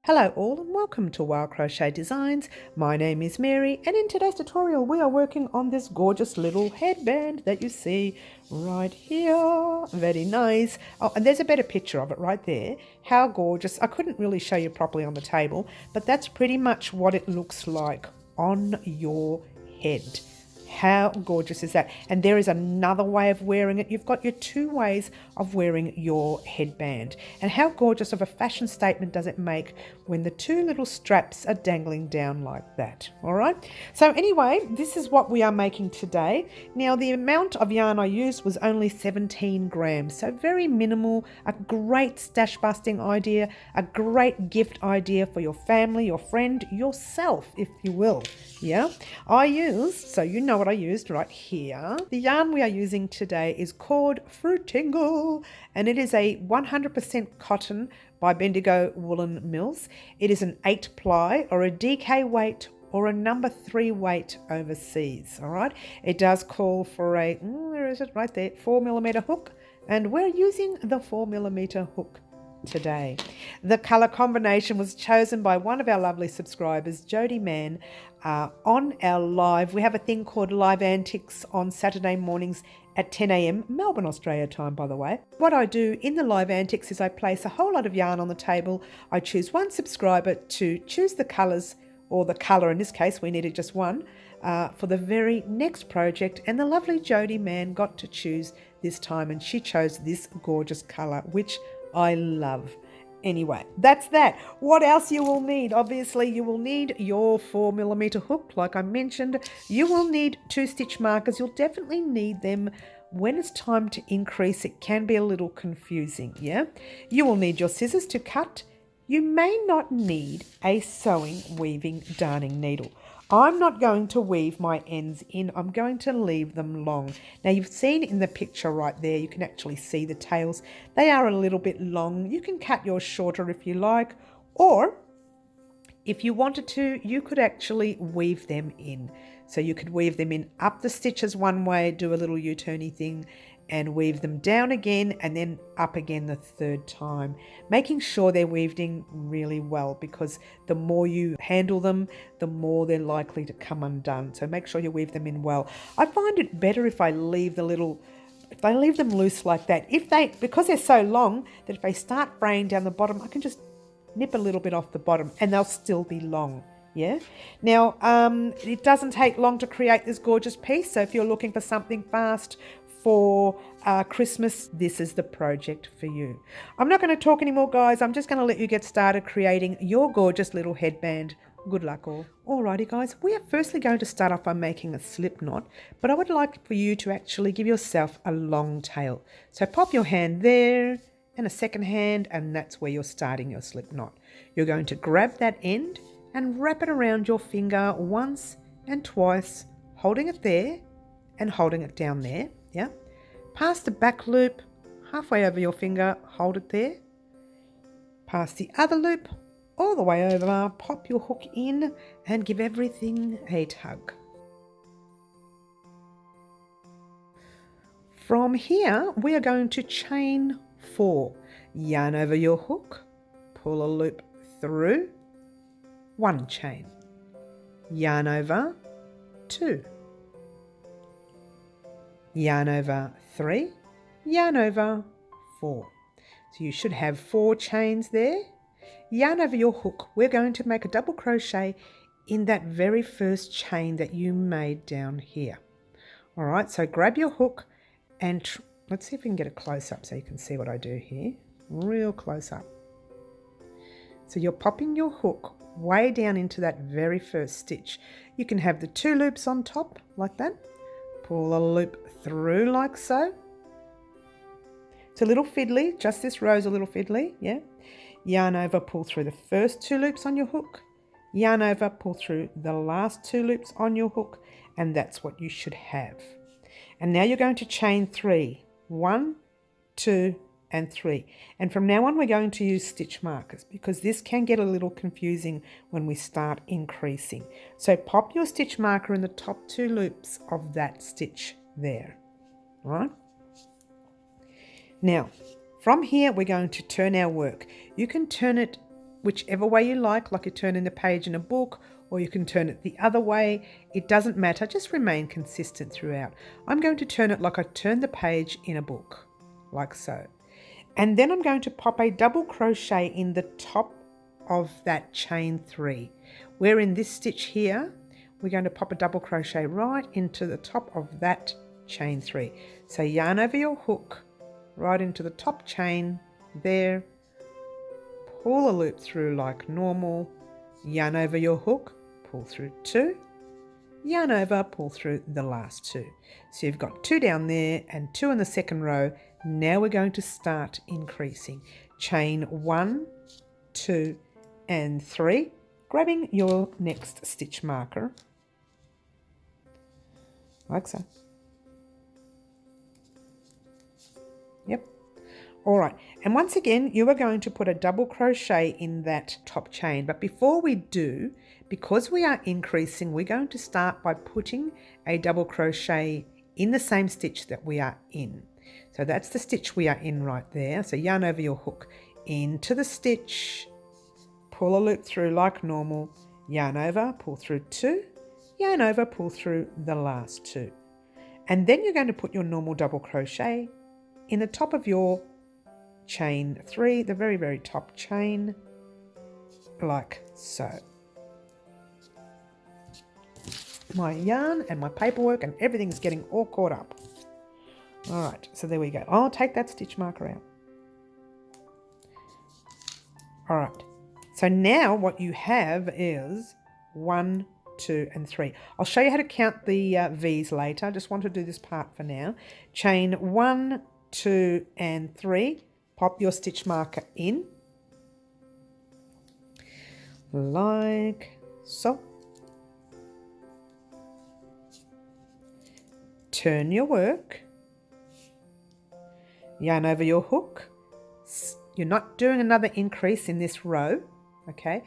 Hello all and welcome to Wow Crochet Designs. My name is Mary and in today's tutorial we are working on this gorgeous little headband that you see right here. Very nice. Oh, and there's a better picture of it right there. How gorgeous. I couldn't really show you properly on the table, but that's pretty much what it looks like on your head. How gorgeous is that? And there is another way of wearing it. You've got your two ways of wearing your headband. And how gorgeous of a fashion statement does it make when the two little straps are dangling down like that? All right. So anyway, this is what we are making today. Now the amount of yarn I used was only 17 grams. So very minimal, a great stash busting idea, a great gift idea for your family, your friend, yourself, if you will. Yeah. I used, so you know what I used right here. The yarn we are using today is called Fruit Tingle, and it is a 100% cotton by Bendigo Woolen Mills. It is an 8 ply or a DK weight or a number 3 weight overseas. All right. It does call for a, where is it? Right there, 4mm hook, and we're using the 4mm hook today. The colour combination was chosen by one of our lovely subscribers, Jodey Mann, on our live. We have a thing called Live Antics on Saturday mornings at 10 a.m. Melbourne, Australia time, by the way. What I do in the Live Antics is I place a whole lot of yarn on the table. I choose one subscriber to choose the colours, or the colour in this case, we needed just one, for the very next project, and the lovely Jodey Mann got to choose this time, and she chose this gorgeous colour, which I love. Anyway, that's that. What else you will need? Obviously, you will need your 4mm hook, like I mentioned. You will need 2 stitch markers. You'll definitely need them when it's time to increase. It can be a little confusing, yeah? You will need your scissors to cut. You may not need a sewing, weaving, darning needle. I'm not going to weave my ends in. I'm going to leave them long. Now you've seen in the picture right there, you can actually see the tails. They are a little bit long. You can cut yours shorter if you like, or if you wanted to, you could actually weave them in. So you could weave them in up the stitches one way, do a little U-turny thing, and weave them down again and then up again the third time, making sure they're weaved in really well, because the more you handle them, the more they're likely to come undone. So make sure you weave them in well. I find it better if I leave them loose like that. Because they're so long that if they start fraying down the bottom, I can just nip a little bit off the bottom and they'll still be long. Yeah. Now, it doesn't take long to create this gorgeous piece. So if you're looking for something fast for Christmas, this is the project for you. I'm not going to talk anymore, guys. I'm just going to let you get started creating your gorgeous little headband. Good luck all. Alrighty, guys. We are firstly going to start off by making a slip knot, but I would like for you to actually give yourself a long tail. So pop your hand there and a second hand, and that's where you're starting your slip knot. You're going to grab that end and wrap it around your finger once and twice, holding it there and holding it down there. Yeah. Pass the back loop halfway over your finger, hold it there. Pass the other loop all the way over, pop your hook in and give everything a tug. From here, we are going to chain 4. Yarn over your hook, pull a loop through, 1 chain. Yarn over, 2. Yarn over 3, yarn over 4. So you should have 4 chains there. Yarn over your hook. We're going to make a double crochet in that very first chain that you made down here. All right, so grab your hook and let's see if we can get a close up so you can see what I do here. Real close up. So you're popping your hook way down into that very first stitch. You can have the 2 loops on top like that. Pull a loop through like so. It's a little fiddly, just this row's a little fiddly, yeah. Yarn over, pull through the first 2 loops on your hook. Yarn over, pull through the last 2 loops on your hook, and that's what you should have. And now you're going to chain 3. 1, 2, and 3. And from now on, we're going to use stitch markers because this can get a little confusing when we start increasing. So pop your stitch marker in the top 2 loops of that stitch there. All right? Now, from here, we're going to turn our work. You can turn it whichever way you like you're turning the page in a book, or you can turn it the other way. It doesn't matter, just remain consistent throughout. I'm going to turn it like I turn the page in a book, like so. And then I'm going to pop a double crochet in the top of that chain 3. We're in this stitch here. We're going to pop a double crochet right into the top of that chain 3. So yarn over your hook right into the top chain there, pull a loop through like normal, yarn over your hook, pull through 2, yarn over, pull through the last 2. So you've got 2 down there and 2 in the second row. Now we're going to start increasing. Chain 1, 2 and 3, grabbing your next stitch marker like so. Yep. All right, and once again you are going to put a double crochet in that top chain, but before we do, because we are increasing, we're going to start by putting a double crochet in the same stitch that we are in. So that's the stitch we are in right there. So yarn over your hook into the stitch, pull a loop through like normal, yarn over, pull through 2, yarn over, pull through the last 2. And then you're going to put your normal double crochet in the top of your chain 3, the very, very top chain, like so. My yarn and my paperwork and everything's getting all caught up. All right, so there we go. I'll take that stitch marker out. All right, so now what you have is 1, 2 and 3. I'll show you how to count the V's later. I just want to do this part for now. Chain 1, 2 and 3. Pop your stitch marker in like so. Turn your work, yarn over your hook. You're not doing another increase in this row, okay?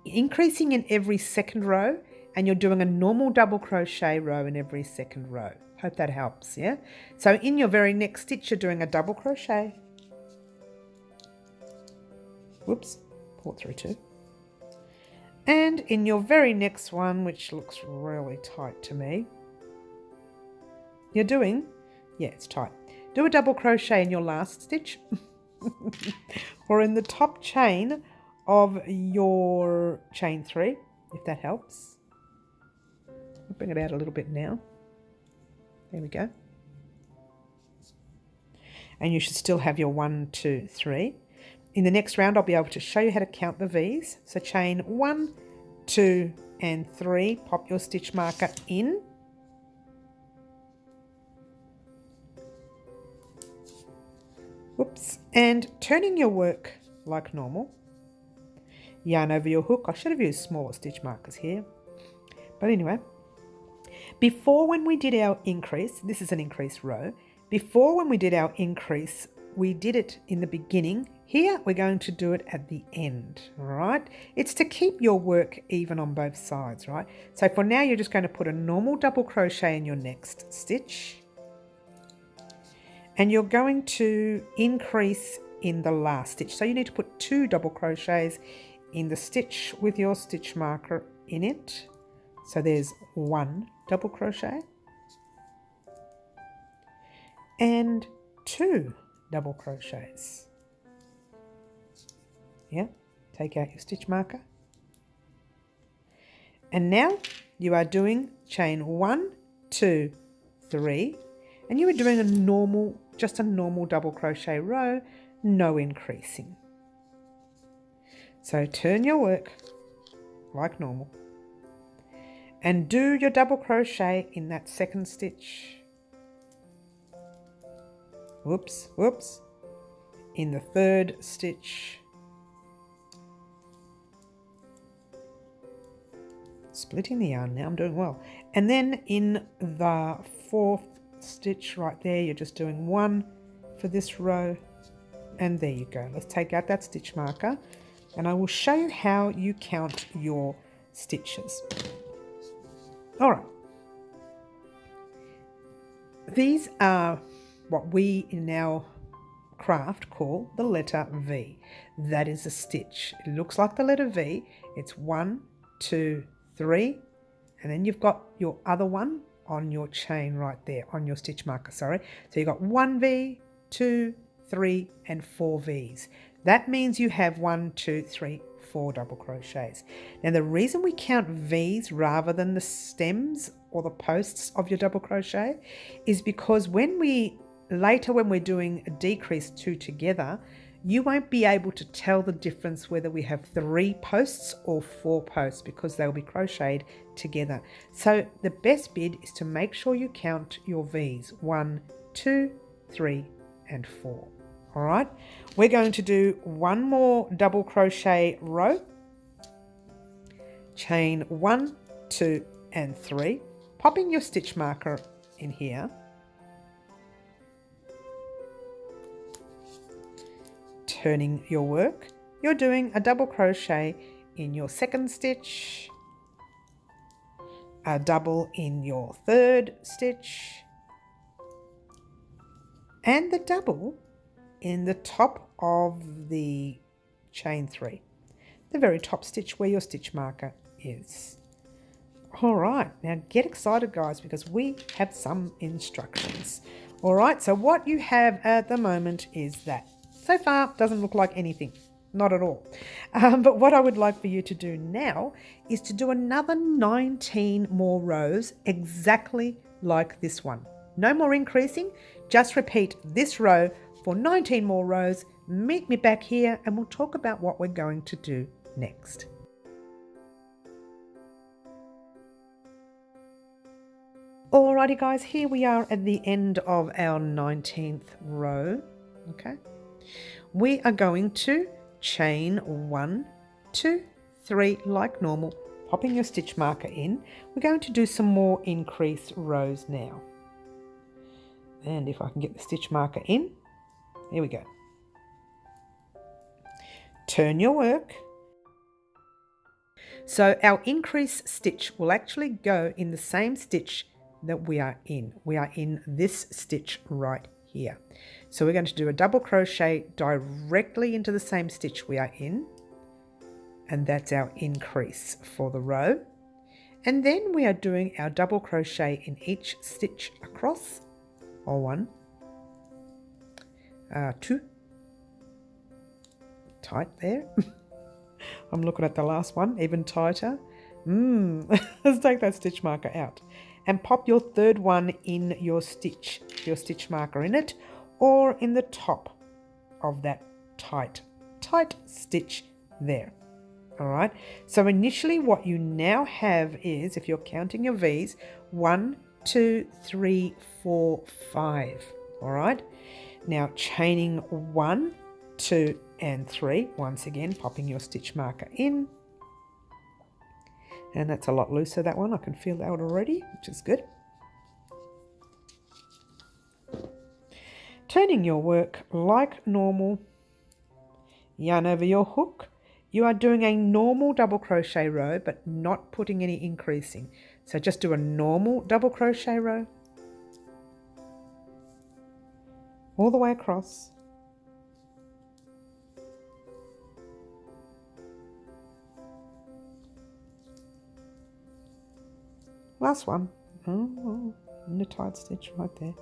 Increasing in every second row, and you're doing a normal double crochet row in every second row. Hope that helps, yeah? So in your very next stitch, you're doing a double crochet. Whoops, pull it through 2. And in your very next one, which looks really tight to me, you're doing, yeah, it's tight. Do a double crochet in your last stitch or in the top chain of your chain 3, if that helps. I'll bring it out a little bit now. There we go. And you should still have your 1, 2, 3. In the next round, I'll be able to show you how to count the V's. So chain 1, 2 and 3, pop your stitch marker in. Whoops, and turning your work like normal. Yarn over your hook. I should have used smaller stitch markers here. But anyway, before when we did our increase, this is an increase row. Before when we did our increase, we did it in the beginning. Here, we're going to do it at the end, all right? It's to keep your work even on both sides, right? So for now, you're just going to put a normal double crochet in your next stitch. And you're going to increase in the last stitch. So you need to put 2 double crochets in the stitch with your stitch marker in it. So there's 1 double crochet and 2 double crochets. Yeah, take out your stitch marker. And now you are doing chain 1, 2, 3, and you are doing a normal, just a normal double crochet row, no increasing. So turn your work like normal and do your double crochet in that second stitch. Whoops, whoops. In the third stitch. Splitting the yarn now, I'm doing well. And then in the 4th stitch right there, you're just doing 1 for this row. And there you go. Let's take out that stitch marker and I will show you how you count your stitches. All right. These are what we in our craft call the letter V. That is a stitch. It looks like the letter V. It's 1, 2, 3, and then you've got your other one on your chain right there, on your stitch marker, sorry. So you've got 1 V, 2, 3, and 4 V's. That means you have 1, 2, 3, 4 double crochets. Now the reason we count V's rather than the stems or the posts of your double crochet is because when we're doing a decreased 2 together, you won't be able to tell the difference whether we have 3 posts or 4 posts because they'll be crocheted together. So the best bid is to make sure you count your V's, 1, 2, 3, and 4. All right, we're going to do one more double crochet row, chain 1, 2, and 3, popping your stitch marker in here, turning your work. You're doing a double crochet in your second stitch, a double in your third stitch, and the double in the top of the chain 3, the very top stitch where your stitch marker is. All right, now get excited guys, because we have some instructions. All right, so what you have at the moment is that. So far, doesn't look like anything, not at all. But what I would like for you to do now is to do another 19 more rows exactly like this one. No more increasing, just repeat this row for 19 more rows. Meet me back here and we'll talk about what we're going to do next. Alrighty guys, here we are at the end of our 19th row. Okay, we are going to chain 1, 2, 3 like normal, popping your stitch marker in. We're going to do some more increased rows now. And if I can get the stitch marker in, here we go. Turn your work. So our increase stitch will actually go in the same stitch that we are in. We are in this stitch right here. So we're going to do a double crochet directly into the same stitch we are in. And that's our increase for the row. And then we are doing our double crochet in each stitch across, or 1, 2, tight there. I'm looking at the last one, even tighter. Let's take that stitch marker out and pop your third one in your stitch marker in it, or in the top of that tight stitch there. All right, so initially what you now have is, if you're counting your V's, 1, 2, 3, 4, 5. All right, now chaining 1, 2, and 3, once again popping your stitch marker in, and that's a lot looser, that one. I can feel that already, which is good. Turning your work like normal, yarn over your hook. You are doing a normal double crochet row, but not putting any increasing. So just do a normal double crochet row all the way across. Last one. In the tight stitch right there.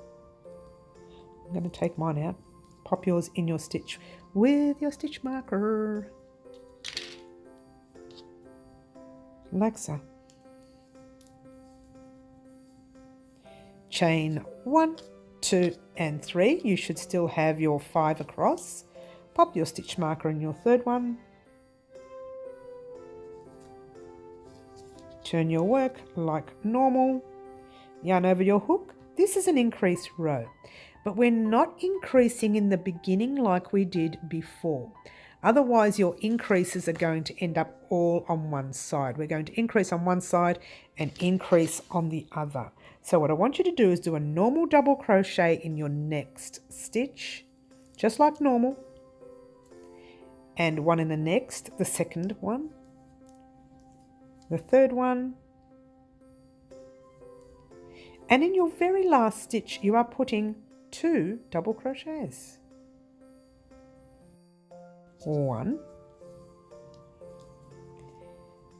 I'm going to take mine out. Pop yours in your stitch with your stitch marker. Like so. Chain 1, 2, and 3. You should still have your 5 across. Pop your stitch marker in your third one. Turn your work like normal. Yarn over your hook. This is an increased row, but we're not increasing in the beginning like we did before. Otherwise, your increases are going to end up all on one side. We're going to increase on one side and increase on the other. So what I want you to do is do a normal double crochet in your next stitch, just like normal, and one in the next, the second one, the third one, and in your very last stitch you are putting 2 double crochets. 1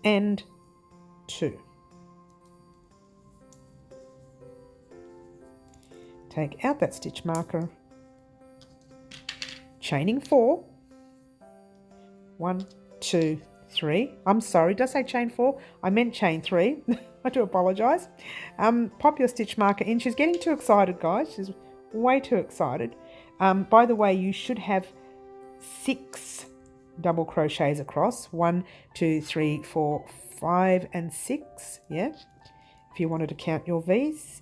and 2. Take out that stitch marker, chaining 4, 1, 2, 3. I'm sorry, did I say chain 4? I meant chain 3. I do apologise. Pop your stitch marker in. She's getting too excited, guys. She's way too excited. By the way, you should have 6 double crochets across. 1, 2, 3, 4, 5 and 6. Yeah, if you wanted to count your V's.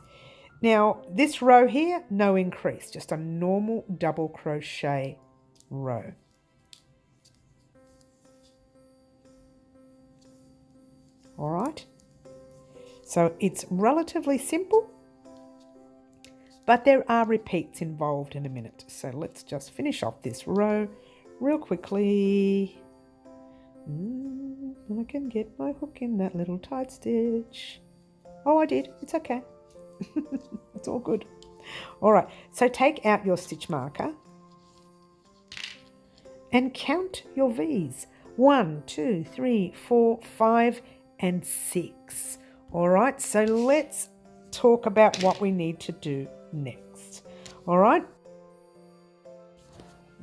Now, this row here, no increase, just a normal double crochet row. All right, so it's relatively simple, but there are repeats involved in a minute. So let's just finish off this row real quickly. I can get my hook in that little tight stitch. Oh, I did. It's okay. It's all good. All right, so take out your stitch marker and count your V's. 1, 2, 3, 4, 5 and 6. All right, so let's talk about what we need to do next. All right,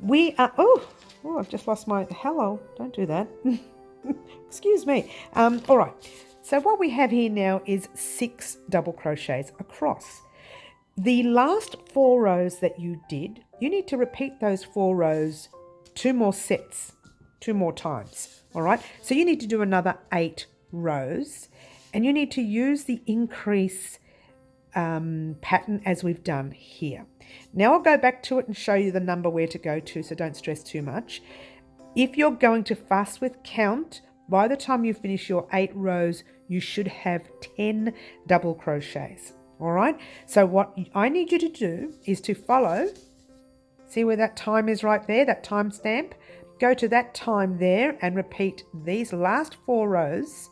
we are, oh, I've just lost my, hello, don't do that. Excuse me. All right, so what we have here now is 6 double crochets across. The last 4 rows that you did, you need to repeat those 4 rows 2 more sets, 2 more times. All right, so you need to do another 8 rows, and you need to use the increase pattern as we've done here. Now I'll go back to it and show you the number where to go to, so don't stress too much. If you're going to fuss with count, by the time you finish your 8 rows, you should have 10 double crochets. All right, so what I need you to do is to follow, see where that time is right there, that time stamp. Go to that time there and repeat these last 4 rows,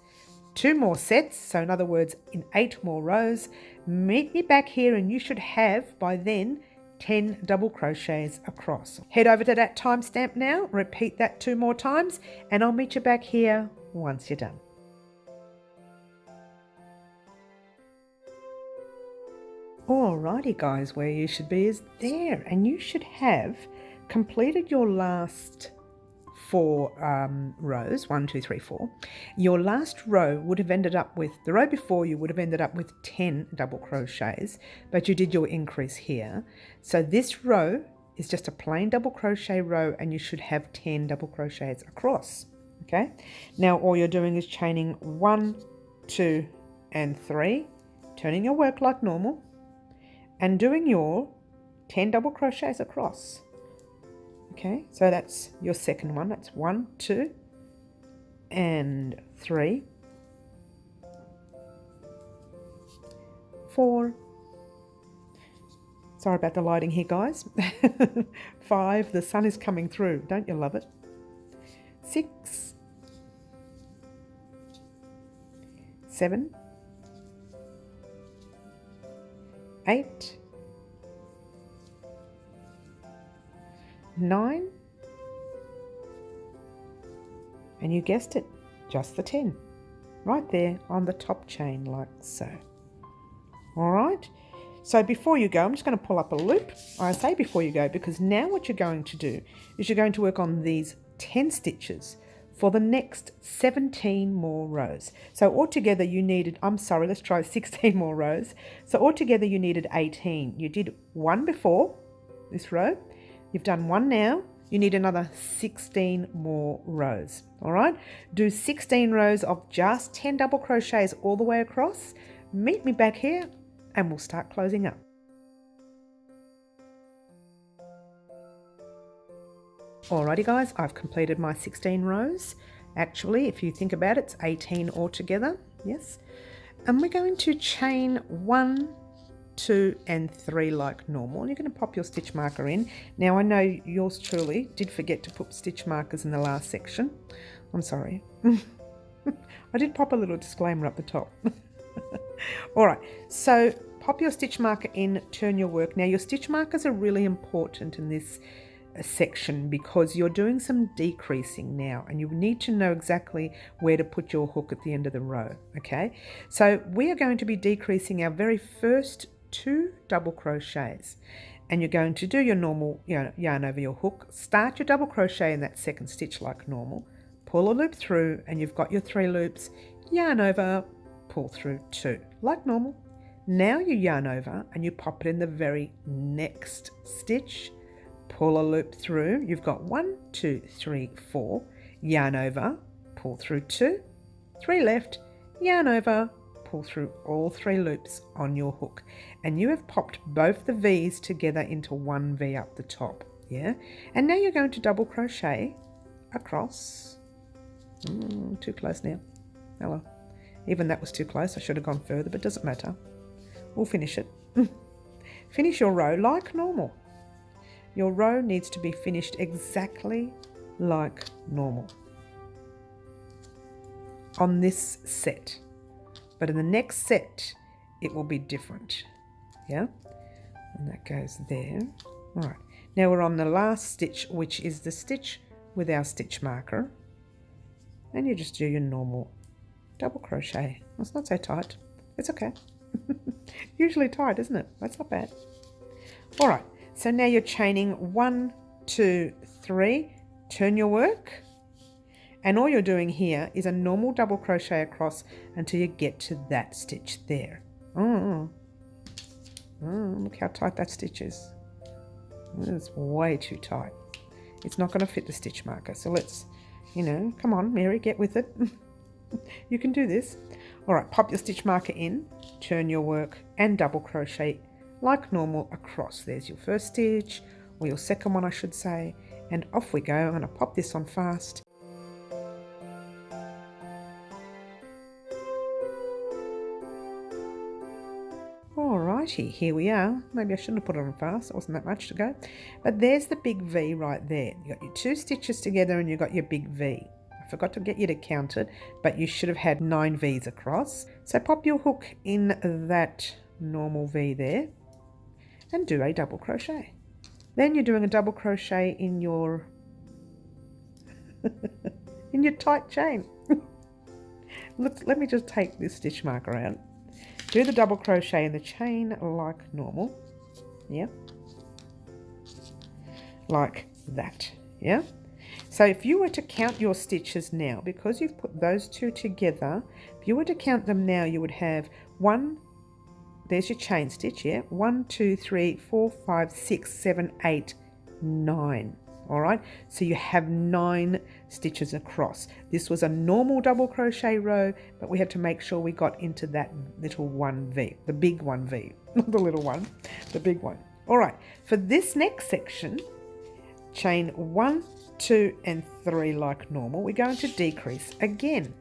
2 more sets, so in other words, in 8 more rows. Meet me back here and you should have, by then, 10 double crochets across. Head over to that time stamp now, repeat that 2 more times, and I'll meet you back here once you're done. Alrighty guys, where you should be is there, and you should have completed your last 4 rows, 1, 2, 3, 4. Your last row would have ended up with, the row before you would have ended up with 10 double crochets, but you did your increase here. So this row is just a plain double crochet row, and you should have 10 double crochets across. Okay, now all you're doing is chaining 1, 2 and 3, turning your work like normal, and doing your 10 double crochets across. Okay, so that's your second one. That's 1, 2 and 3, 4, sorry about the lighting here guys, 5, the sun is coming through, don't you love it, 6, 7, 8, 9, and you guessed it, just the 10, right there on the top chain like so. All right, so before you go, I'm just going to pull up a loop. I say before you go because now what you're going to do is you're going to work on these 10 stitches for the next 17 more rows. So altogether you needed, I'm sorry, let's try 16 more rows. So altogether you needed 18. You did 1 before this row. You've done 1 now. You need another 16 more rows. All right, do 16 rows of just 10 double crochets all the way across. Meet me back here and we'll start closing up. Alrighty guys, I've completed my 16 rows. Actually, if you think about it, it's 18 altogether, yes. And we're going to chain 1, 2 and 3 like normal. You're going to pop your stitch marker in. Now I know yours truly did forget to put stitch markers in the last section. I'm sorry. I did pop a little disclaimer up the top. Alright, so pop your stitch marker in, turn your work. Now your stitch markers are really important in this section because you're doing some decreasing now, and you need to know exactly where to put your hook at the end of the row. Okay, so we are going to be decreasing our very first 2 double crochets, and you're going to do your normal yarn over your hook, start your double crochet in that second stitch like normal, pull a loop through, and you've got your 3 loops, yarn over, pull through 2 like normal. Now you yarn over and you pop it in the very next stitch, pull a loop through, you've got 1, 2, 3, 4, yarn over, pull through 2, 3 left, yarn over, pull through all 3 loops on your hook, and you have popped both the V's together into one V up the top. Yeah, and now you're going to double crochet across. Too close now. Oh well, even that was too close. I should have gone further, but it doesn't matter. We'll finish it. Finish your row like normal. Your row needs to be finished exactly like normal on this set, but in the next set it will be different. Yeah, and that goes there. All right, now we're on the last stitch, which is the stitch with our stitch marker, and you just do your normal double crochet. It's not so tight, it's okay. Usually tight, isn't it? That's not bad. All right, so now you're chaining 1, 2, 3, turn your work, and all you're doing here is a normal double crochet across until you get to that stitch there. Look how tight that stitch is. It's way too tight. It's not going to fit the stitch marker, so let's, come on, Mary, get with it. You can do this. All right, pop your stitch marker in, turn your work, and double crochet like normal across. There's your first stitch, or your second one I should say, and off we go. I'm going to pop this on fast. Alrighty, here we are. Maybe I shouldn't have put it on fast, it wasn't that much to go. But there's the big V right there. You got your 2 stitches together and you got your big V. I forgot to get you to count it, but you should have had 9 V's across. So pop your hook in that normal V there and do a double crochet. Then you're doing a double crochet in your in your tight chain. Look, let me just take this stitch marker out. Do the double crochet in the chain like normal. Yeah. Like that. Yeah. So if you were to count your stitches now, because you've put those 2 together, if you were to count them now, you would have 1, there's your chain stitch, yeah? 1, 2, 3, 4, 5, 6, 7, 8, 9. All right, so you have 9 stitches across. This was a normal double crochet row, but we had to make sure we got into that little 1V, the big 1V, not the little one, the big one. All right, for this next section, chain 1, 2 and 3 like normal. We're going to decrease again,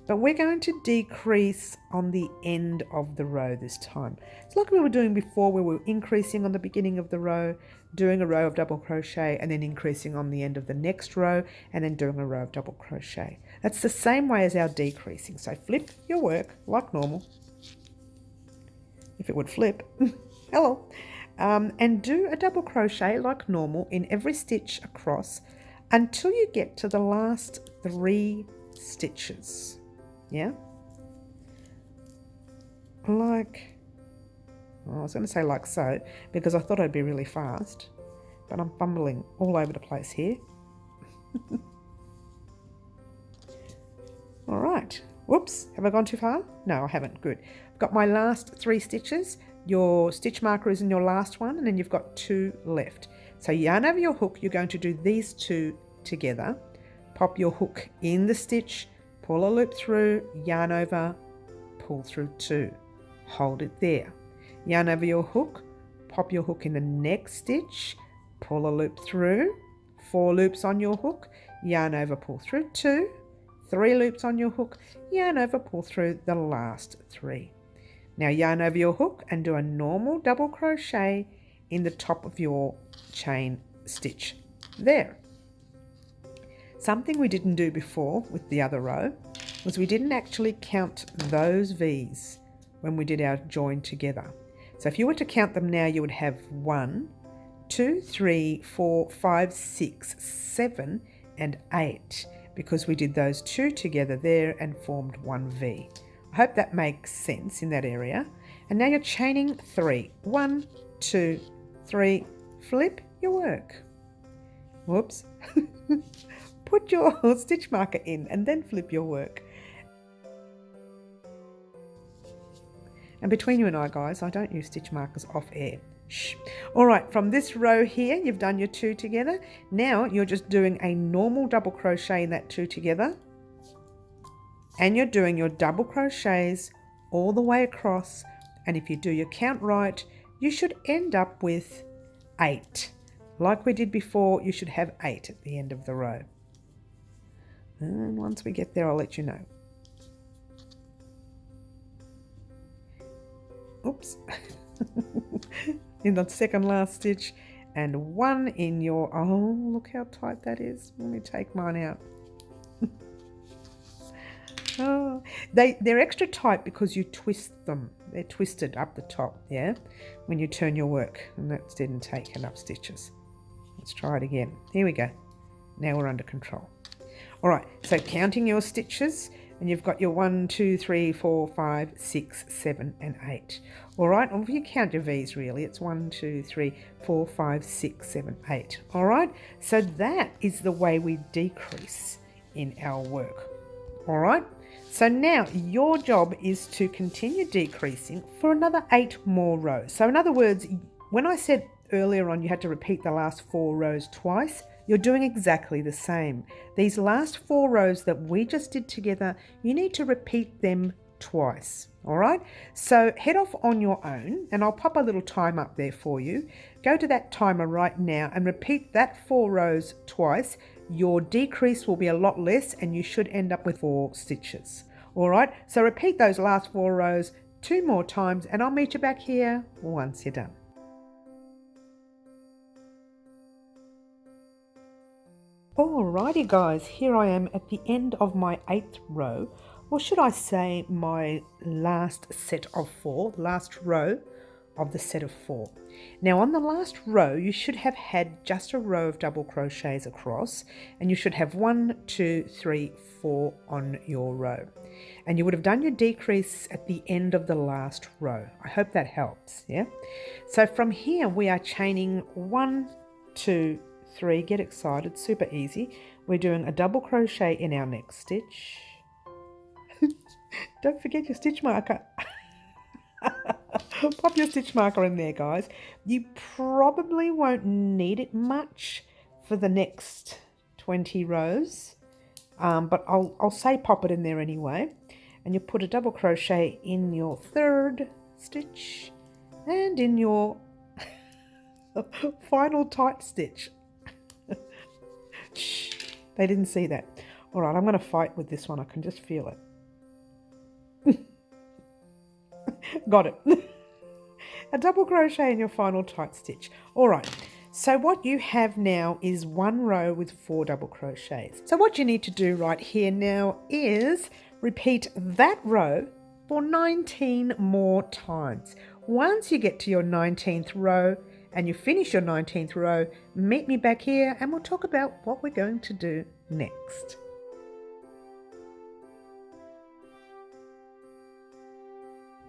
but we're going to decrease on the end of the row this time. It's like we were doing before, where we were increasing on the beginning of the row, doing a row of double crochet, and then increasing on the end of the next row, and then doing a row of double crochet. That's the same way as our decreasing. So flip your work like normal, if it would flip. Hello. And do a double crochet like normal in every stitch across until you get to the last 3 stitches. Yeah, like, I was going to say like so, because I thought I'd be really fast, but I'm fumbling all over the place here. All right, whoops, have I gone too far? No, I haven't. Good. I've got my last 3 stitches. Your stitch marker is in your last one, and then you've got 2 left. So yarn over your hook, you're going to do these 2 together, pop your hook in the stitch, pull a loop through, yarn over, pull through 2, hold it there, yarn over your hook, pop your hook in the next stitch, pull a loop through, 4 loops on your hook, yarn over, pull through 2, 3 loops on your hook, yarn over, pull through the last 3. Now yarn over your hook and do a normal double crochet in the top of your chain stitch there. Something we didn't do before with the other row was we didn't actually count those V's when we did our join together. So if you were to count them now, you would have 1, 2, 3, 4, 5, 6, 7 and 8, because we did those 2 together there and formed one V. I hope that makes sense in that area. And now you're chaining 3. 1, 2, 3, flip your work. Whoops. Put your stitch marker in and then flip your work. And between you and I, guys, I don't use stitch markers off air. Shh. All right, from this row here, you've done your 2 together. Now you're just doing a normal double crochet in that 2 together. And you're doing your double crochets all the way across. And if you do your count right, you should end up with 8. Like we did before, you should have 8 at the end of the row. And once we get there, I'll let you know. Oops. In the second last stitch, and 1 in your, oh, look how tight that is. Let me take mine out. Oh, they're extra tight because you twist them. They're twisted up the top, yeah, when you turn your work, and that didn't take enough stitches. Let's try it again. Here we go. Now we're under control. All right, so counting your stitches, and you've got your 1, 2, 3, 4, 5, 6, 7 and 8. All right, or if you count your V's really, it's 1, 2, 3, 4, 5, 6, 7, 8. All right, so that is the way we decrease in our work. All right, so now your job is to continue decreasing for another 8 more rows. So in other words, when I said earlier on you had to repeat the last 4 rows twice, you're doing exactly the same. These last 4 rows that we just did together, you need to repeat them twice. All right, so head off on your own, and I'll pop a little time up there for you. Go to that timer right now and repeat that 4 rows twice. Your decrease will be a lot less, and you should end up with 4 stitches. All right, so repeat those last 4 rows 2 more times, and I'll meet you back here once you're done. Alrighty guys, here I am at the end of my 8th row, or should I say my last set of 4, last row of the set of 4. Now on the last row you should have had just a row of double crochets across, and you should have 1, 2, 3, 4 on your row, and you would have done your decrease at the end of the last row. I hope that helps, yeah? So from here we are chaining 1, 2, 3, get excited, super easy. We're doing a double crochet in our next stitch. Don't forget your stitch marker. Pop your stitch marker in there, guys. You probably won't need it much for the next 20 rows, but I'll say pop it in there anyway. And you put a double crochet in your 3rd stitch and in your final tight stitch. Shh, they didn't see that. All right, I'm going to fight with this one. I can just feel it. Got it. A double crochet in your final tight stitch. All right, so what you have now is 1 row with 4 double crochets. So what you need to do right here now is repeat that row for 19 more times. Once you get to your 19th row, and you finish your 19th row, meet me back here and we'll talk about what we're going to do next.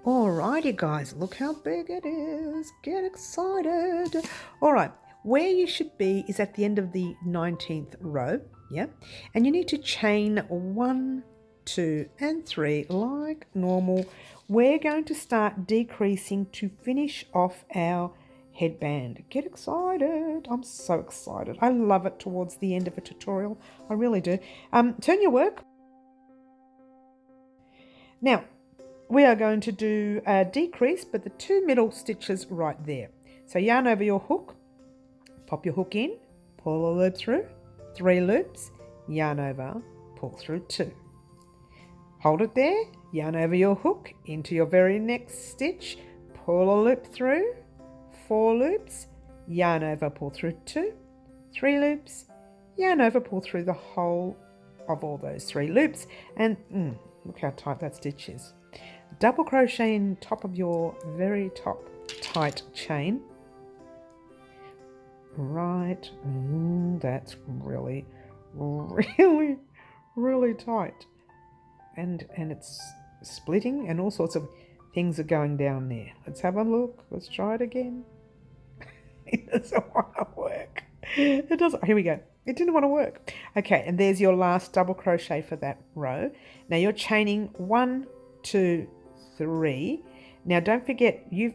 Alrighty guys, look how big it is. Get excited. Alright, where you should be is at the end of the 19th row, yeah? And you need to chain 1, 2 and 3 like normal. We're going to start decreasing to finish off our headband. Get excited. I'm so excited. I love it towards the end of a tutorial. I really do. Turn your work. Now, we are going to do a decrease, but the 2 middle stitches right there. So yarn over your hook, pop your hook in, pull a loop through, 3 loops, yarn over, pull through 2. Hold it there, yarn over your hook into your very next stitch, pull a loop through, 4 loops, yarn over, pull through 2, 3 loops, yarn over, pull through the whole of all those 3 loops, and look how tight that stitch is. Double crochet in top of your very top tight chain, right. That's really, really, really tight. And it's splitting and all sorts of things are going down there. Let's have a look. Let's try it again. It doesn't want to work. It doesn't. Here we go. It didn't want to work. Okay, and there's your last double crochet for that row. Now you're chaining 1, 2, 3. Now don't forget, you've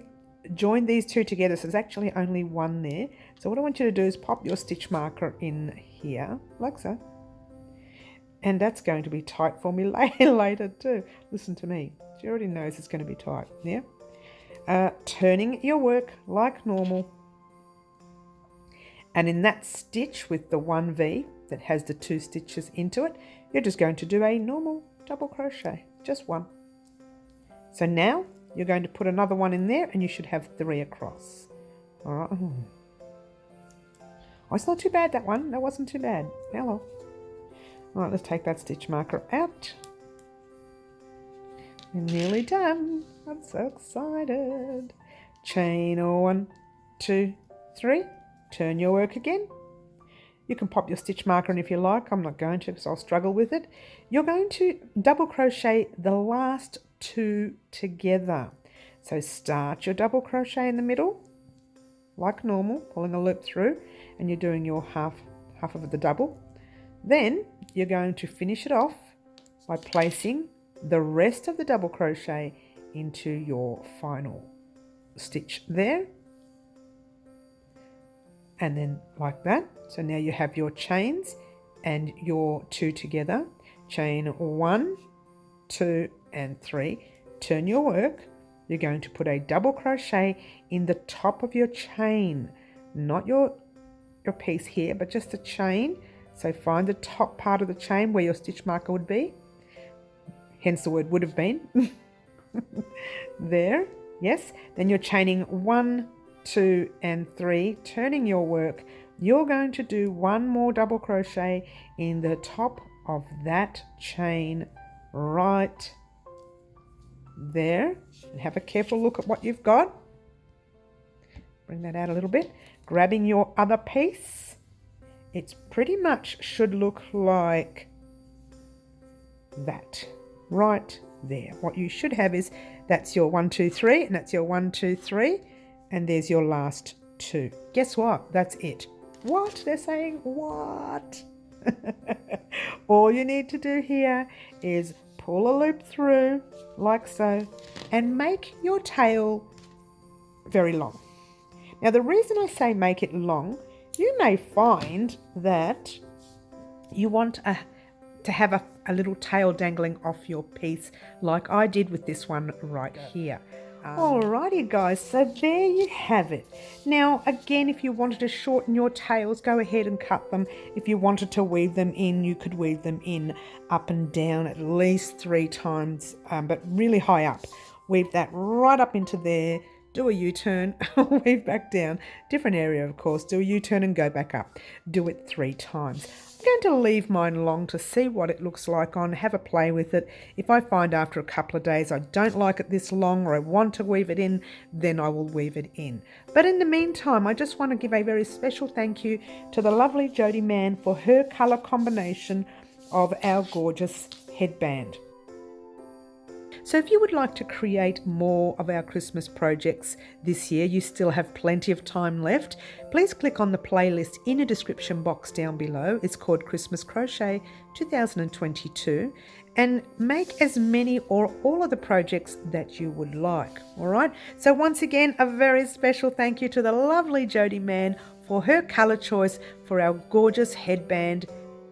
joined these two together, so there's actually only one there. So what I want you to do is pop your stitch marker in here, like so. And that's going to be tight for me later too. Listen to me. She already knows it's going to be tight. Yeah. Turning your work like normal. And in that stitch with the 1V that has the 2 stitches into it, you're just going to do a normal double crochet, just 1. So now you're going to put another one in there and you should have 3 across. All right. Oh, it's not too bad, that one. That wasn't too bad. Hello. All right, let's take that stitch marker out. We're nearly done. I'm so excited. Chain 1, 2, 3. Turn your work again. You can pop your stitch marker in if you like. I'm not going to because I'll struggle with it. You're going to double crochet the last 2 together. So start your double crochet in the middle, like normal, pulling a loop through, and you're doing your half of the double. Then you're going to finish it off by placing the rest of the double crochet into your final stitch there. And then like that. So now you have your chains and your 2 together. Chain 1, 2 and 3. Turn your work. You're going to put a double crochet in the top of your chain, not your piece here, but just the chain. So find the top part of the chain where your stitch marker would be, hence the word would have been. There, yes. Then you're chaining 1, 2 and 3, turning your work. You're going to do 1 more double crochet in the top of that chain right there. And have a careful look at what you've got. Bring that out a little bit. Grabbing your other piece. It's pretty much should look like that right there. What you should have is that's your 1, 2, 3, and that's your 1, 2, 3, and there's your last 2. Guess what? That's it. What? They're saying what? All you need to do here is pull a loop through like so and make your tail very long. Now the reason I say make it long, you may find that you want to have a little tail dangling off your piece like I did with this one right here. Alrighty guys, so there you have it. Now again, if you wanted to shorten your tails, go ahead and cut them. If you wanted to weave them in, you could weave them in up and down at least 3 times, but really high up. Weave that right up into there. Do a U-turn, weave back down, different area of course, do a U-turn and go back up. Do it 3 times. I'm going to leave mine long to see what it looks like on, have a play with it. If I find after a couple of days I don't like it this long or I want to weave it in, then I will weave it in. But in the meantime, I just want to give a very special thank you to the lovely Jodey Mann for her colour combination of our gorgeous headband. So if you would like to create more of our Christmas projects this year, you still have plenty of time left. Please click on the playlist in the description box down below. It's called Christmas Crochet 2022 and make as many or all of the projects that you would like. All right. So once again, a very special thank you to the lovely Jodey Mann for her colour choice for our gorgeous headband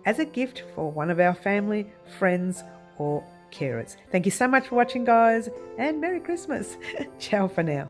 as a gift for one of our family, friends or carers. Thank you so much for watching guys and Merry Christmas. Ciao for now.